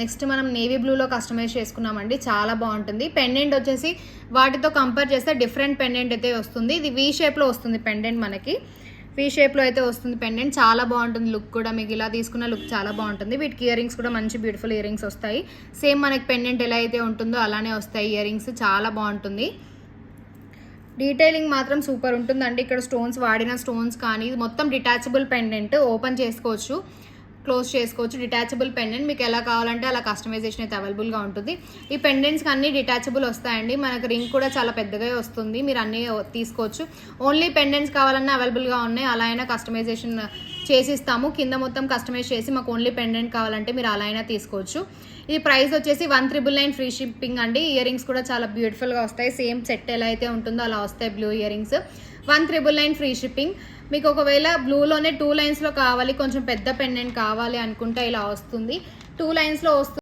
Next మనం navy బ్లూలో customise చేసుకున్నామండి, చాలా బాగుంటుంది. పెండెంట్ వచ్చేసి వాటితో కంపేర్ చేస్తే డిఫరెంట్ పెండెంట్ అయితే వస్తుంది. ఇది వీ షేప్లో వస్తుంది పెండెంట్, మనకి వీ షేప్లో అయితే వస్తుంది పెండెంట్. చాలా బాగుంటుంది లుక్ కూడా, మీకు ఇలా తీసుకున్న లుక్ చాలా బాగుంటుంది. వీటికి ఇయర్ రింగ్స్ కూడా మంచి బ్యూటిఫుల్ ఇయర్ రింగ్స్ వస్తాయి. సేమ్ మనకి పెండెంట్ ఎలా అయితే ఉంటుందో అలానే వస్తాయి ఇయర్ రింగ్స్, చాలా బాగుంటుంది. డీటెయిలింగ్ మాత్రం సూపర్ ఉంటుందండి. ఇక్కడ స్టోన్స్, వాడిన స్టోన్స్ కానీ, ఇది మొత్తం డిటాచబుల్ పెండెంట్, ఓపెన్ చేసుకోవచ్చు, క్లోజ్ చేసుకోవచ్చు. డిటాచబుల్ పెండెంట్ మీకు ఎలా కావాలంటే అలా కస్టమైజేషన్ అయితే అవైలబుల్గా ఉంటుంది. ఈ పెండెంట్స్కి అన్ని డిటాచబుల్ వస్తాయండి. మనకు రింగ్ కూడా చాలా పెద్దగా వస్తుంది, మీరు అన్నీ తీసుకోవచ్చు. ఓన్లీ పెండెంట్స్ కావాలన్నా అవైలబుల్గా ఉన్నాయి, అలా అయినా కస్టమైజేషన్ చేసిస్తాము. కింద మొత్తం కస్టమైజ్ చేసి మాకు ఓన్లీ పెండెంట్ కావాలంటే మీరు అలా అయినా తీసుకోవచ్చు. ఈ ప్రైస్ వచ్చేసి 1999 ఫ్రీ షిప్పింగ్ అండి. ఇయర్ రింగ్స్ కూడా చాలా బ్యూటిఫుల్గా వస్తాయి, సేమ్ సెట్ ఎలా అయితే ఉంటుందో అలా వస్తాయి blue ear rings. 1999 free shipping. మీకు ఒకవేళ బ్లూలోనే 2 లైన్స్లో కావాలి, కొంచెం పెద్ద పెండెంట్ కావాలి అనుకుంటే ఇలా వస్తుంది, 2 లైన్స్లో వస్తుంది.